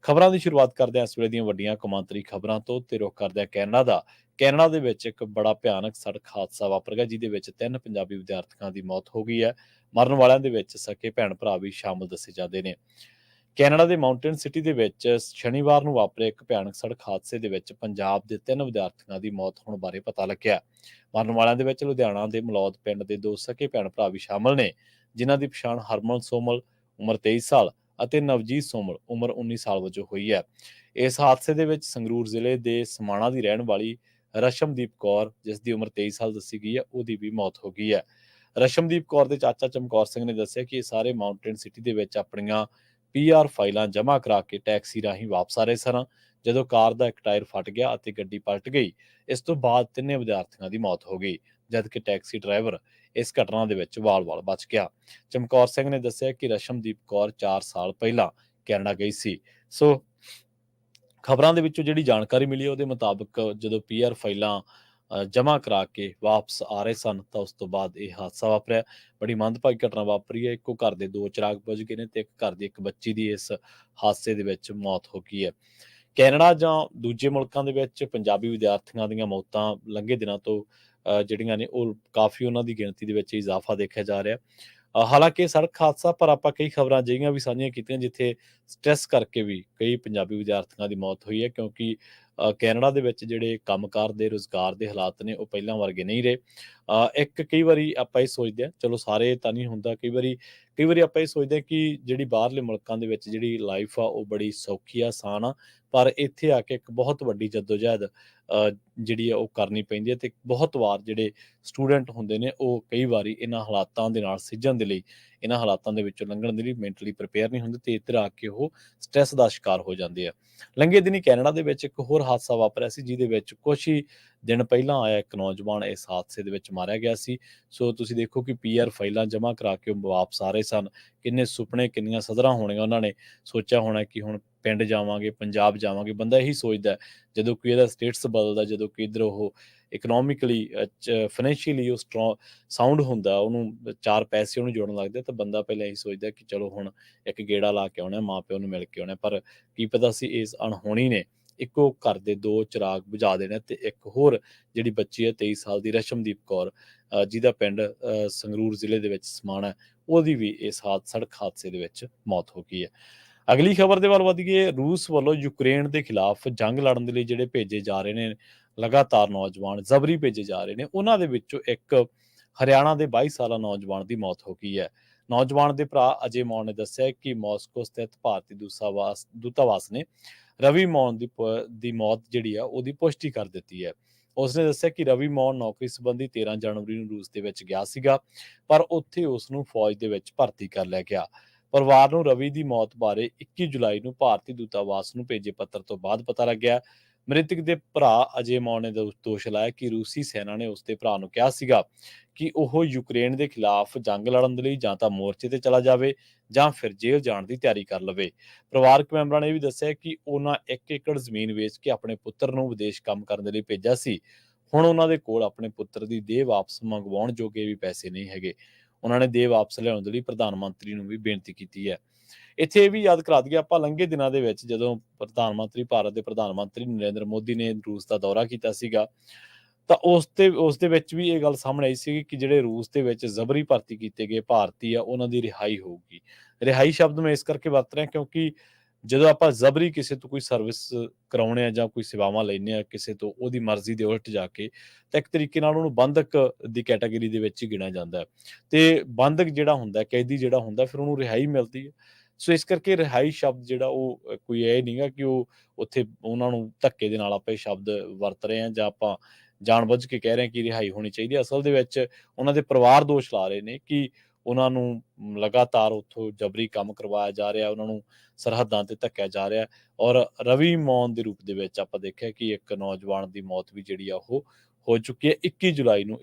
ਖਬਰਾਂ ਦੀ ਸ਼ੁਰੂਆਤ ਕਰਦੇ ਹਾਂ ਇਸ ਵੇਲੇ ਦੀਆਂ ਵੱਡੀਆਂ ਕੌਮਾਂਤਰੀ ਖਬਰਾਂ ਤੋਂ ਤੇ ਰੁੱਖ ਕਰਦੇ ਹਾਂ ਕੈਨੇਡਾ ਦਾ। ਕੈਨੇਡਾ ਦੇ ਵਿੱਚ ਇੱਕ ਬੜਾ ਭਿਆਨਕ ਸੜਕ ਹਾਦਸਾ ਵਾਪਰ ਗਿਆ ਜਿਹਦੇ ਵਿੱਚ 3 ਪੰਜਾਬੀ ਵਿਦਿਆਰਥੀਆਂ ਦੀ ਮੌਤ ਹੋ ਗਈ ਹੈ। ਮਰਨ ਵਾਲਿਆਂ ਦੇ ਵਿੱਚ ਸਕੇ ਭੈਣ ਭਰਾ ਵੀ ਸ਼ਾਮਲ ਦੱਸੇ ਜਾਂਦੇ ਨੇ। ਕੈਨੇਡਾ ਦੇ ਮਾਊਂਟੇਨ ਸਿਟੀ ਦੇ ਵਿੱਚ ਸ਼ਨੀਵਾਰ ਨੂੰ ਵਾਪਰੇ ਇੱਕ ਭਿਆਨਕ ਸੜਕ ਹਾਦਸੇ ਦੇ ਵਿੱਚ ਪੰਜਾਬ ਦੇ 3 ਵਿਦਿਆਰਥੀਆਂ ਦੀ ਮੌਤ ਹੋਣ ਬਾਰੇ ਪਤਾ ਲੱਗਿਆ। ਮਰਨ ਵਾਲਿਆਂ ਦੇ ਵਿੱਚ ਲੁਧਿਆਣਾ ਦੇ ਮਲੌਦ ਪਿੰਡ ਦੇ 2 ਸਕੇ ਭੈਣ ਭਰਾ ਵੀ ਸ਼ਾਮਲ ਨੇ, ਜਿਨ੍ਹਾਂ ਦੀ ਪਛਾਣ ਹਰਮਨ ਸੋਮਲ ਉਮਰ 23 ਸਾਲ ਅਤੇ ਨਵਜੀਤ ਸੋਮਲ ਉਮਰ 19 ਸਾਲ ਵਜੋਂ ਹੋਈ ਹੈ। ਇਸ ਹਾਦਸੇ ਦੇ ਵਿੱਚ ਸੰਗਰੂਰ ਜ਼ਿਲ੍ਹੇ ਦੇ ਸਮਾਣਾ ਦੀ ਰਹਿਣ ਵਾਲੀ ਰਸ਼ਮਦੀਪ ਕੌਰ, ਜਿਸ ਦੀ ਉਮਰ 23 ਸਾਲ ਦੱਸੀ ਗਈ ਹੈ, ਉਹਦੀ ਵੀ ਮੌਤ ਹੋ ਗਈ ਹੈ। ਰਸ਼ਮਦੀਪ ਕੌਰ ਦੇ ਚਾਚਾ ਚਮਕੌਰ ਸਿੰਘ ਨੇ ਦੱਸਿਆ ਕਿ ਇਹ ਸਾਰੇ ਮਾਊਂਟੇਨ ਸਿਟੀ ਦੇ ਵਿੱਚ ਆਪਣੀਆਂ ਪੀਆਰ ਫਾਈਲਾਂ ਜਮ੍ਹਾਂ ਕਰਾ ਕੇ ਟੈਕਸੀ ਰਾਹੀਂ ਵਾਪਸ ਆ ਰਹੇ ਸਨ, ਜਦੋਂ ਕਾਰ ਦਾ ਇੱਕ ਟਾਇਰ ਫਟ ਗਿਆ ਅਤੇ ਗੱਡੀ ਪਲਟ ਗਈ। ਇਸ ਤੋਂ ਬਾਅਦ ਤਿੰਨੇ ਵਿਦਿਆਰਥੀਆਂ ਦੀ ਮੌਤ ਹੋ ਗਈ, ਜਦਕਿ ਟੈਕਸੀ ਡਰਾਈਵਰ ਇਸ ਘਟਨਾ ਦੇ ਵਿੱਚ ਵਾਲ-ਵਾਲ ਬਚ ਗਿਆ। ਚਮਕੌਰ ਸਿੰਘ ਨੇ ਦੱਸਿਆ ਕਿ ਰਸ਼ਮਦੀਪ ਕੌਰ 4 ਸਾਲ ਪਹਿਲਾਂ ਕੈਨੇਡਾ ਗਈ ਸੀ। ਸੋ ਖਬਰਾਂ ਦੇ ਵਿੱਚੋਂ ਜਿਹੜੀ ਜਾਣਕਾਰੀ ਮਿਲੀ ਉਹਦੇ ਮੁਤਾਬਕ ਜਦੋਂ ਪੀਆਰ ਫਾਈਲਾਂ ਜਮ੍ਹਾਂ ਕਰਾ ਕੇ ਵਾਪਸ ਆ ਰਹੇ ਸਨ ਤਾਂ ਉਸ ਤੋਂ ਬਾਅਦ ਇਹ ਹਾਦਸਾ ਵਾਪਰਿਆ। ਬੜੀ ਮੰਦਭਾਗੀ ਘਟਨਾ ਵਾਪਰੀ ਹੈ। ਇੱਕੋ ਘਰ ਦੇ 2 ਚਿਰਾਗ ਬੁਝ ਗਏ ਨੇ ਤੇ ਇੱਕ ਘਰ ਦੀ ਇੱਕ ਬੱਚੀ ਦੀ ਇਸ ਹਾਦਸੇ ਦੇ ਵਿੱਚ ਮੌਤ ਹੋ ਗਈ ਹੈ। ਕੈਨੇਡਾ ਜਾਂ ਦੂਜੇ ਮੁਲਕਾਂ ਦੇ ਵਿੱਚ ਪੰਜਾਬੀ ਵਿਦਿਆਰਥੀਆਂ ਦੀਆਂ ਮੌਤਾਂ ਲੰਘੇ ਦਿਨਾਂ ਤੋਂ ਜਿਹੜੀਆਂ ਨੇ ਉਹ ਕਾਫੀ ਉਹਨਾਂ ਦੀ ਗਿਣਤੀ ਦੇ ਵਿੱਚ ਇਜ਼ਾਫਾ ਦੇਖਿਆ ਜਾ ਰਿਹਾ। ਹਾਲਾਂਕਿ ਇਹ ਸੜਕ ਹਾਦਸਾ, ਪਰ ਆਪਾਂ ਕਈ ਖਬਰਾਂ ਅਜਿਹੀਆਂ ਵੀ ਸਾਂਝੀਆਂ ਕੀਤੀਆਂ ਜਿੱਥੇ ਸਟ੍ਰੈਸ ਕਰਕੇ ਵੀ ਕਈ ਪੰਜਾਬੀ ਵਿਦਿਆਰਥੀਆਂ ਦੀ ਮੌਤ ਹੋਈ ਹੈ, ਕਿਉਂਕਿ ਕੈਨੇਡਾ ਦੇ ਵਿੱਚ ਜਿਹੜੇ ਕੰਮਕਾਰ ਦੇ ਰੁਜ਼ਗਾਰ ਦੇ ਹਾਲਾਤ ਨੇ ਉਹ ਪਹਿਲਾਂ ਵਰਗੇ ਨਹੀਂ ਰਹੇ। ਇੱਕ ਕਈ ਵਾਰੀ ਆਪਾਂ ਇਹ ਸੋਚਦੇ ਹਾਂ, ਚਲੋ ਸਾਰੇ ਤਾਂ ਨਹੀਂ ਹੁੰਦਾ, ਕਈ ਵਾਰੀ ਆਪਾਂ ਇਹ ਸੋਚਦੇ ਹਾਂ ਕਿ ਜਿਹੜੀ ਬਾਹਰਲੇ ਮੁਲਕਾਂ ਦੇ ਵਿੱਚ ਜਿਹੜੀ ਲਾਈਫ ਆ ਉਹ ਬੜੀ ਸੌਖੀ ਆ, ਆਸਾਨ ਆ, ਪਰ ਇੱਥੇ ਆ ਕੇ ਇੱਕ ਬਹੁਤ ਵੱਡੀ ਜੱਦੋਜਹਿਦ ਜਿਹੜੀ ਆ ਉਹ ਕਰਨੀ ਪੈਂਦੀ ਹੈ ਤੇ ਬਹੁਤ ਵਾਰ ਜਿਹੜੇ ਸਟੂਡੈਂਟ ਹੁੰਦੇ ਨੇ ਉਹ ਕਈ ਵਾਰੀ ਇਹਨਾਂ ਹਾਲਾਤਾਂ ਦੇ ਨਾਲ ਸਿੱਝਣ ਦੇ ਲਈ, ਇਹਨਾਂ ਹਾਲਾਤਾਂ ਦੇ ਵਿੱਚੋਂ ਲੰਘਣ ਦੇ ਲਈ ਮੈਂਟਲੀ ਪ੍ਰੀਪੇਅਰ ਨਹੀਂ ਹੁੰਦੇ ਤੇ ਇੱਧਰ ਆ ਕੇ ਉਹ ਸਟ੍ਰੈਸ ਦਾ ਸ਼ਿਕਾਰ ਹੋ ਜਾਂਦੇ ਆ। ਲੰਘੇ ਦਿਨੀ ਕੈਨੇਡਾ ਦੇ ਵਿੱਚ ਇੱਕ ਹੋਰ ਹਾਦਸਾ ਵਾਪਰਿਆ ਸੀ, ਜਿਹਦੇ ਵਿੱਚ ਕੁਛ ਹੀ ਦਿਨ ਪਹਿਲਾਂ ਆਇਆ ਇੱਕ ਨੌਜਵਾਨ ਇਸ ਹਾਦਸੇ ਦੇ ਵਿੱਚ ਮਾਰਿਆ ਗਿਆ ਸੀ। ਸੋ ਤੁਸੀਂ ਦੇਖੋ ਕਿ ਪੀਆਰ ਫਾਈਲਾਂ ਜਮ੍ਹਾਂ ਕਰਾ ਕੇ ਉਹ ਵਾਪਸ ਆ ਰਹੇ ਸਨ। ਕਿੰਨੇ ਸੁਪਨੇ, ਕਿੰਨੀਆਂ ਸਧਰਾਂ ਹੋਣੀਆਂ ਉਹਨਾਂ ਨੇ ਸੋਚਿਆ ਹੋਣਾ ਕਿ ਹੁਣ ਪਿੰਡ ਜਾਵਾਂਗੇ, ਪੰਜਾਬ ਜਾਵਾਂਗੇ। ਬੰਦਾ ਇਹੀ ਸੋਚਦਾ ਜਦੋਂ ਕੋਈ ਇਹਦਾ ਸਟੇਟਸ ਬਦਲਦਾ, ਜਦੋਂ ਕਿ ਇੱਧਰ ਉਹ ਇਕਨੋਮਿਕਲੀ ਫਾਈਨੈਂਸ਼ੀਅਲੀ ਉਹ ਸਾਊਂਡ ਹੁੰਦਾ, ਉਹਨੂੰ 4 ਪੈਸੇ ਉਹਨੂੰ ਜੋੜਨ ਲੱਗਦੇ, ਤਾਂ ਬੰਦਾ ਪਹਿਲਾਂ ਇਹੀ ਸੋਚਦਾ ਕਿ ਚਲੋ ਹੁਣ ਇੱਕ ਗੇੜਾ ਲਾ ਕੇ ਆਉਣਾ, ਮਾਂ ਪਿਓ ਨੂੰ ਮਿਲ ਕੇ ਆਉਣਾ। ਪਰ ਕੀ ਪਤਾ ਸੀ ਇਸ ਅਣਹੋਣੀ ਨੇ ਇੱਕੋ ਘਰ ਦੇ 2 ਚਿਰਾਗ ਬੁਝਾ ਦੇਣੇ ਤੇ ਇੱਕ ਹੋਰ ਜਿਹੜੀ ਬੱਚੀ ਹੈ 23 ਸਾਲ ਦੀ ਰਸ਼ਮਦੀਪ ਕੌਰ, ਜਿਹਦਾ ਪਿੰਡ ਸੰਗਰੂਰ ਜ਼ਿਲ੍ਹੇ ਦੇ ਵਿੱਚ ਸਮਾਣਾ ਹੈ, ਉਹਦੀ ਵੀ ਇਸ ਸੜਕ ਹਾਦਸੇ ਦੇ ਵਿੱਚ ਮੌਤ ਹੋ ਗਈ ਹੈ। ਅਗਲੀ ਖਬਰ ਦੇ ਵੱਲ ਵਧੀਏ। ਰੂਸ ਵੱਲੋਂ ਯੂਕਰੇਨ ਦੇ ਖਿਲਾਫ ਜੰਗ ਲੜਨ ਦੇ ਲਈ ਜਿਹੜੇ ਭੇਜੇ ਜਾ ਰਹੇ ਨੇ ਲਗਾਤਾਰ ਨੌਜਵਾਨ, ਜ਼ਬਰੀ ਭੇਜੇ ਜਾ ਰਹੇ ਨੇ, ਉਹਨਾਂ ਦੇ ਵਿੱਚੋਂ ਇੱਕ ਹਰਿਆਣਾ ਦੇ 22 ਸਾਲਾ ਨੌਜਵਾਨ ਦੀ ਮੌਤ ਹੋ ਗਈ ਹੈ। ਨੌਜਵਾਨ ਦੇ ਭਰਾ ਅਜੇ ਮੌਨ ਨੇ ਦੱਸਿਆ ਕਿ ਮਾਸਕੋ ਸਥਿਤ ਭਾਰਤੀ ਦੂਤਾਵਾਸ ਨੇ ਰਵੀ ਮੌਨ ਦੀ ਮੌਤ ਜਿਹੜੀ ਆ ਉਹਦੀ ਪੁਸ਼ਟੀ ਕਰ ਦਿੱਤੀ ਹੈ। ਉਸਨੇ ਦੱਸਿਆ ਕਿ ਰਵੀ ਮੌਨ ਨੌਕਰੀ ਸੰਬੰਧੀ 13 ਜਨਵਰੀ ਨੂੰ ਰੂਸ ਦੇ ਵਿੱਚ ਗਿਆ ਸੀਗਾ, ਪਰ ਉੱਥੇ ਉਸ ਨੂੰ ਫੌਜ ਦੇ ਵਿੱਚ ਭਰਤੀ ਕਰ ਲਿਆ ਗਿਆ। ਪਰਿਵਾਰ ਨੂੰ ਰਵੀ ਦੀ ਮੌਤ ਬਾਰੇ 21 ਜੁਲਾਈ ਨੂੰ ਭਾਰਤੀ ਦੂਤਾਵਾਸ ਨੂੰ ਭੇਜੇ ਪੱਤਰ ਤੋਂ ਬਾਅਦ ਪਤਾ ਲੱਗਿਆ। ਮ੍ਰਿਤਕ ਦੇ ਭਰਾ ਅਜੇ ਮੌਨ ਨੇ ਦੋਸ਼ ਲਾਇਆ ਕਿ ਰੂਸੀ ਸੈਨਾ ਨੇ ਉਸਦੇ ਭਰਾ ਨੂੰ ਕਿਹਾ ਸੀਗਾ ਕਿ ਉਹ ਯੂਕਰੇਨ ਦੇ ਖਿਲਾਫ ਜੰਗ ਲੜਨ ਦੇ ਲਈ ਜਾਂ ਤਾਂ ਮੋਰਚੇ ਤੇ ਚਲਾ ਜਾਵੇ ਜਾਂ ਫਿਰ ਜੇਲ੍ਹ ਜਾਣ ਦੀ ਤਿਆਰੀ ਕਰ ਲਵੇ। ਪਰਿਵਾਰਕ ਮੈਂਬਰਾਂ ਨੇ ਇਹ ਵੀ ਦੱਸਿਆ ਕਿ ਉਹਨਾਂ 1 ਏਕੜ ਜ਼ਮੀਨ ਵੇਚ ਕੇ ਆਪਣੇ ਪੁੱਤਰ ਨੂੰ ਵਿਦੇਸ਼ ਕੰਮ ਕਰਨ ਦੇ ਲਈ ਭੇਜਿਆ ਸੀ। ਹੁਣ ਉਹਨਾਂ ਦੇ ਕੋਲ ਆਪਣੇ ਪੁੱਤਰ ਦੀ ਦੇਹ ਵਾਪਸ ਮੰਗਵਾਉਣ ਜੋਗੇ ਵੀ ਪੈਸੇ ਨਹੀਂ ਹੈਗੇ। ਉਹਨਾਂ ਨੇ ਦੇਹ ਵਾਪਸ ਲਿਆਉਣ ਦੇ ਲਈ ਪ੍ਰਧਾਨ ਮੰਤਰੀ ਨੂੰ ਵੀ ਬੇਨਤੀ ਕੀਤੀ ਹੈ। ਇੱਥੇ ਇਹ ਵੀ ਯਾਦ ਕਰਾ ਦਈਏ ਆਪਾਂ, ਲੰਘੇ ਦਿਨਾਂ ਦੇ ਵਿੱਚ ਜਦੋਂ ਭਾਰਤ ਦੇ ਪ੍ਰਧਾਨ ਮੰਤਰੀ ਨਰਿੰਦਰ ਮੋਦੀ ਨੇ ਰੂਸ ਦਾ ਦੌਰਾ ਕੀਤਾ ਸੀਗਾ, ਤਾਂ ਉਸ ਦੇ ਵਿੱਚ ਵੀ ਇਹ ਗੱਲ ਸਾਹਮਣੇ ਆਈ ਸੀ ਕਿ ਜਿਹੜੇ ਰੂਸ ਦੇ ਵਿੱਚ ਜ਼ਬਰੀ ਭਰਤੀ ਕੀਤੇ ਗਏ ਭਾਰਤੀ ਆ, ਉਹਨਾਂ ਦੀ ਰਿਹਾਈ ਹੋਊਗੀ। ਰਿਹਾਈ ਸ਼ਬਦ ਮੈਂ ਇਸ ਕਰਕੇ ਵਰਤ ਰਿਹਾ ਕਿਉਂਕਿ ਜਦੋਂ ਆਪਾਂ ਜ਼ਬਰੀ ਕਿਸੇ ਤੋਂ ਕੋਈ ਸਰਵਿਸ ਕਰਾਉਣੇ ਆ ਜਾਂ ਕੋਈ ਸੇਵਾਵਾਂ ਲੈਂਦੇ ਆ ਕਿਸੇ ਤੋਂ, ਉਹਦੀ ਮਰਜ਼ੀ ਦੇ ਉਲਟ ਜਾ ਕੇ, ਤਾਂ ਇੱਕ ਤਰੀਕੇ ਨਾਲ ਉਹਨੂੰ ਬੰਧਕ ਦੀ ਕੈਟਾਗਰੀ ਦੇ ਵਿੱਚ ਹੀ ਗਿਣਿਆ ਜਾਂਦਾ ਹੈ ਤੇ ਬੰਧਕ ਜਿਹੜਾ ਹੁੰਦਾ, ਕੈਦੀ ਜਿਹੜਾ ਹੁੰਦਾ, ਫਿਰ ਉਹਨੂੰ ਰਿਹਾਈ ਮਿਲਦੀ ਹੈ। ਸੋ ਇਸ ਕਰਕੇ ਰਿਹਾਈ ਸ਼ਬਦ ਜਿਹੜਾ ਉਹ ਕੋਈ ਇਹ ਨਹੀਂਗਾ ਕਿ ਉਹ ਉੱਥੇ ਉਹਨਾਂ ਨੂੰ ਧੱਕੇ ਦੇ ਨਾਲ ਆਪਾਂ ਇਹ ਸ਼ਬਦ ਵਰਤ ਰਹੇ ਹਾਂ ਜਾਂ ਆਪਾਂ ਜਾਣਬੁੱਝ ਕੇ ਕਹਿ ਰਹੇ ਹਾਂ ਕਿ ਰਿਹਾਈ ਹੋਣੀ ਚਾਹੀਦੀ ਹੈ। ਅਸਲ ਦੇ ਵਿੱਚ ਉਹਨਾਂ ਦੇ ਪਰਿਵਾਰ ਦੋਸ਼ ਲਾ ਰਹੇ ਨੇ ਕਿ ਉਹਨਾਂ ਨੂੰ ਲਗਾਤਾਰ ਉੱਥੋਂ ਜਬਰੀ ਕੰਮ ਕਰਵਾਇਆ ਜਾ ਰਿਹਾ, ਉਹਨਾਂ ਨੂੰ ਸਰਹੱਦਾਂ ਤੇ ਧੱਕਿਆ ਜਾ ਰਿਹਾ। ਔਰ ਰਵੀ ਮੌਨ ਦੇ ਰੂਪ ਦੇ ਵਿੱਚ ਆਪਾਂ ਦੇਖਿਆ ਕਿ ਇੱਕ ਨੌਜਵਾਨ ਦੀ ਮੌਤ ਵੀ ਜਿਹੜੀ ਆ ਉਹ ਹੋ ਚੁੱਕੀ ਹੈ 21 ਜੁਲਾਈ ਨੂੰ।